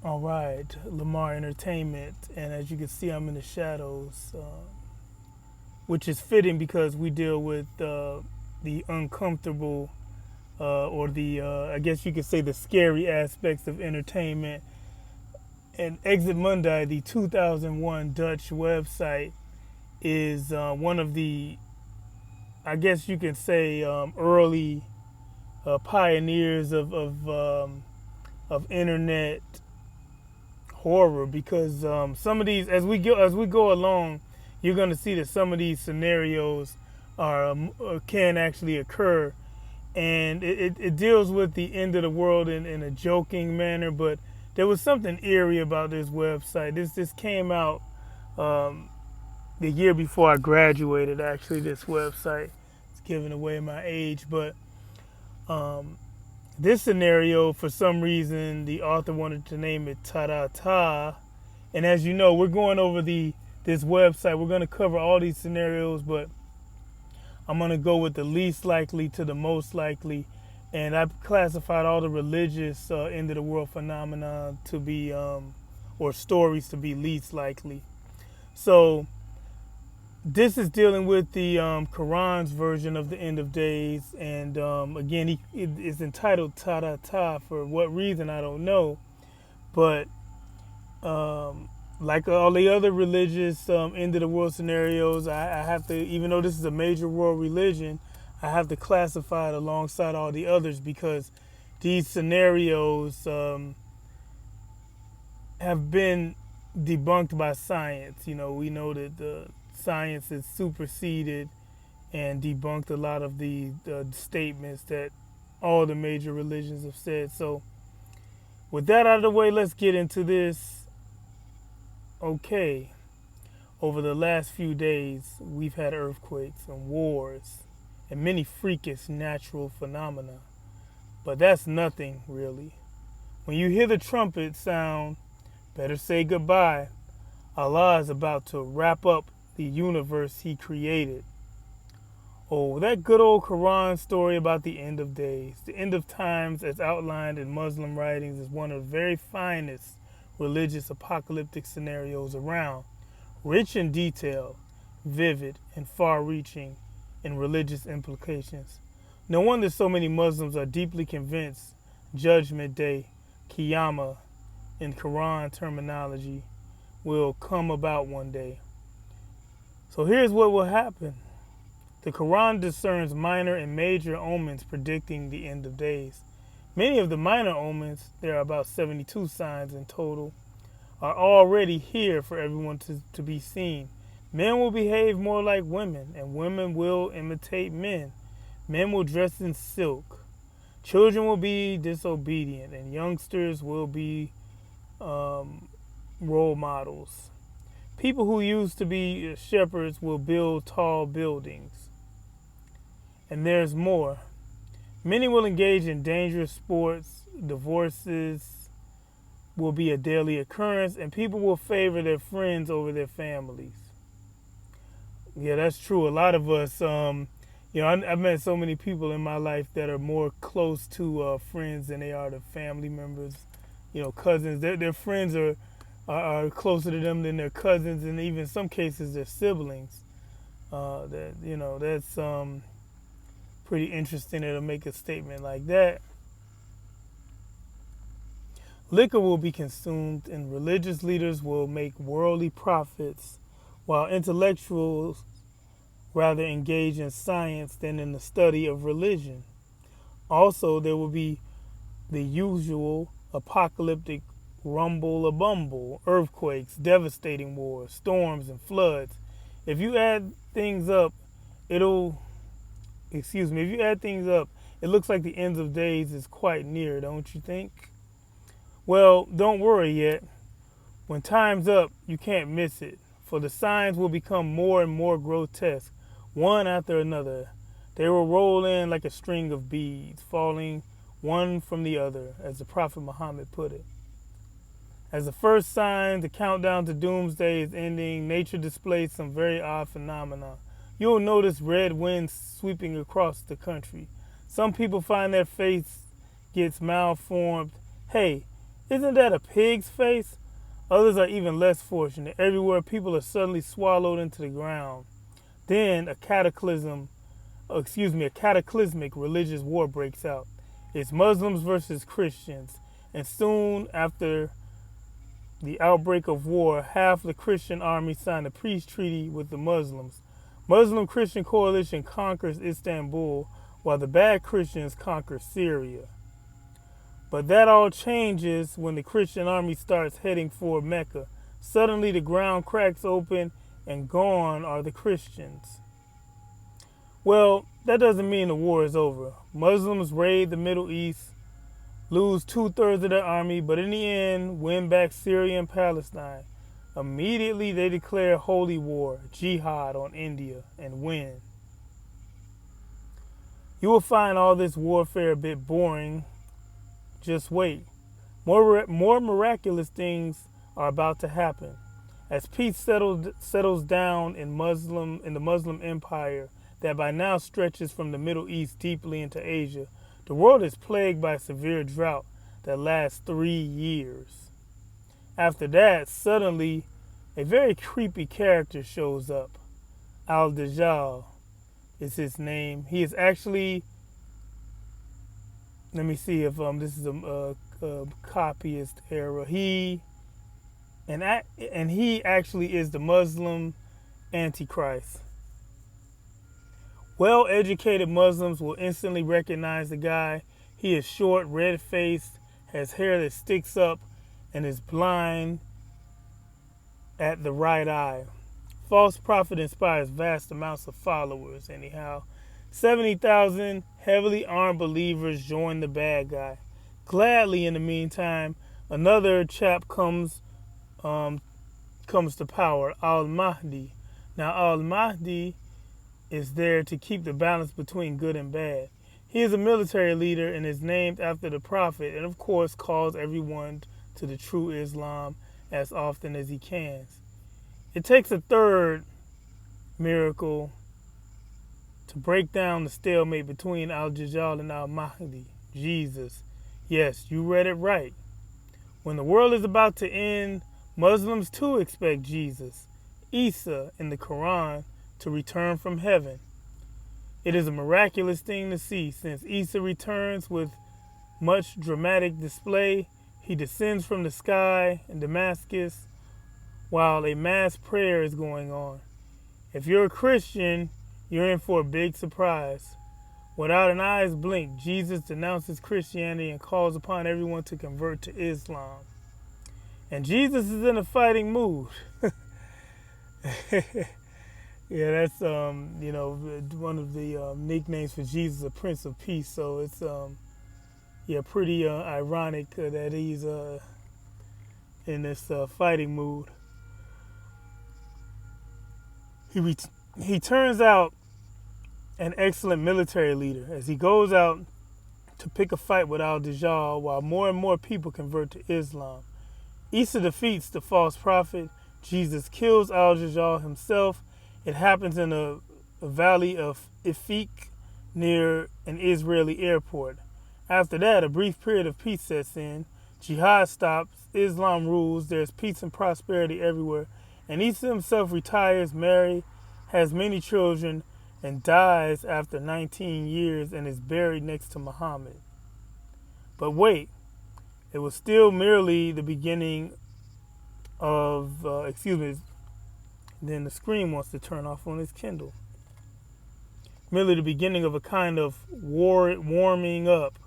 All right, Lamar Entertainment, and as you can see, I'm in the shadows, which is fitting because we deal with the uncomfortable, or the I guess you could say the scary aspects of entertainment. And Exit Mundi, the 2001 Dutch website, is one of the, I guess you can say, early pioneers of internet horror, because some of these, as we go along, you're going to see that some of these scenarios can actually occur, and it deals with the end of the world in a joking manner. But there was something eerie about this website. This came out um, the year before I graduated. Actually, this website, it's giving away my age, but um, this scenario, for some reason, the author wanted to name it Ta Da Ta. And as you know, we're going over this website. We're going to cover all these scenarios, but I'm going to go with the least likely to the most likely. And I've classified all the religious end of the world phenomena to be, or stories to be least likely. So this is dealing with the Quran's version of the end of days, and again, it is entitled Ta Da Ta. For what reason, I don't know, but um, like all the other religious end of the world scenarios, I have to, even though this is a major world religion, I have to classify it alongside all the others because these scenarios have been debunked by science. You know, we know that the science has superseded and debunked a lot of the statements that all the major religions have said. So, with that out of the way, let's get into this. Okay, over the last few days, we've had earthquakes and wars and many freakish natural phenomena. But that's nothing, really. When you hear the trumpet sound, better say goodbye. Allah is about to wrap up the universe He created. Oh, that good old Quran story about the end of days. The end of times, as outlined in Muslim writings, is one of the very finest religious apocalyptic scenarios around. Rich in detail, vivid, and far reaching in religious implications. No wonder so many Muslims are deeply convinced Judgment Day, Qiyamah, in Quran terminology, will come about one day. So here's what will happen. The Quran discerns minor and major omens predicting the end of days. Many of the minor omens, there are about 72 signs in total, are already here for everyone to be seen. Men will behave more like women, and women will imitate men. Men will dress in silk. Children will be disobedient, and youngsters will be um, role models. People who used to be shepherds will build tall buildings. And there's more. Many will engage in dangerous sports. Divorces will be a daily occurrence, and people will favor their friends over their families. Yeah, that's true. A lot of us, I've met so many people in my life that are more close to friends than they are to family members. You know, cousins. Their friends are closer to them than their cousins, and even in some cases their siblings. That's pretty interesting to make a statement like that. Liquor will be consumed, and religious leaders will make worldly profits, while intellectuals rather engage in science than in the study of religion. Also, there will be the usual apocalyptic rumble a bumble, earthquakes, devastating wars, storms, and floods. If you add things up, it'll, excuse me, if you add things up, it looks like the end of days is quite near, don't you think? Well, don't worry yet. When time's up, you can't miss it, for the signs will become more and more grotesque, one after another. They will roll in like a string of beads, falling one from the other, as the Prophet Muhammad put it. As the first sign, the countdown to doomsday is ending, nature displays some very odd phenomena. You'll notice red winds sweeping across the country. Some people find their face gets malformed. Hey, Isn't that a pig's face? Others are even less fortunate. Everywhere people are suddenly swallowed into the ground. Then a cataclysmic religious war breaks out. It's Muslims versus Christians. And soon after the outbreak of war, half the Christian army signed a peace treaty with the Muslims. Muslim-Christian coalition conquers Istanbul, while the bad Christians conquer Syria. But that all changes when the Christian army starts heading for Mecca. Suddenly the ground cracks open and gone are the Christians. Well, that doesn't mean the war is over. Muslims raid the Middle East, lose 2/3 of their army, but in the end win back Syria and Palestine. Immediately they declare holy war, jihad on India, and win. You will find all this warfare a bit boring. Just wait. More miraculous things are about to happen. As peace settles down in the Muslim empire that by now stretches from the Middle East deeply into Asia, the world is plagued by a severe drought that lasts 3 years. After that, suddenly, a very creepy character shows up. Al-Dajjal is his name. He is actually, let me see if this is a copyist error. He actually is the Muslim Antichrist. Well-educated Muslims will instantly recognize the guy. He is short, red-faced, has hair that sticks up, and is blind at the right eye. False prophet inspires vast amounts of followers. Anyhow, 70,000 heavily armed believers join the bad guy. Gladly, in the meantime, another chap comes to power, Al-Mahdi. Now, Al-Mahdi is there to keep the balance between good and bad. He is a military leader and is named after the prophet, and of course calls everyone to the true Islam as often as he can. It takes a third miracle to break down the stalemate between Al-Dajjal and Al-Mahdi, Jesus. Yes, you read it right. When the world is about to end, Muslims too expect Jesus, Isa in the Quran, to return from heaven. It is a miraculous thing to see. Since Isa returns with much dramatic display, he descends from the sky in Damascus while a mass prayer is going on. If you're a Christian, you're in for a big surprise. Without an eye's blink, Jesus denounces Christianity and calls upon everyone to convert to Islam. And Jesus is in a fighting mood. Yeah, that's one of the nicknames for Jesus, a Prince of Peace. So it's pretty ironic that he's in this fighting mood. He turns out an excellent military leader as he goes out to pick a fight with Al-Dajjal while more and more people convert to Islam. Isa defeats the false prophet. Jesus kills Al-Dajjal himself. It happens in a valley of Ifik near an Israeli airport. After that, a brief period of peace sets in. Jihad stops. Islam rules. There's peace and prosperity everywhere. And Isa himself retires, marries, has many children, and dies after 19 years and is buried next to Muhammad. But wait, it was still merely the beginning of, then the screen wants to turn off on his Kindle. Merely the beginning of a kind of warming up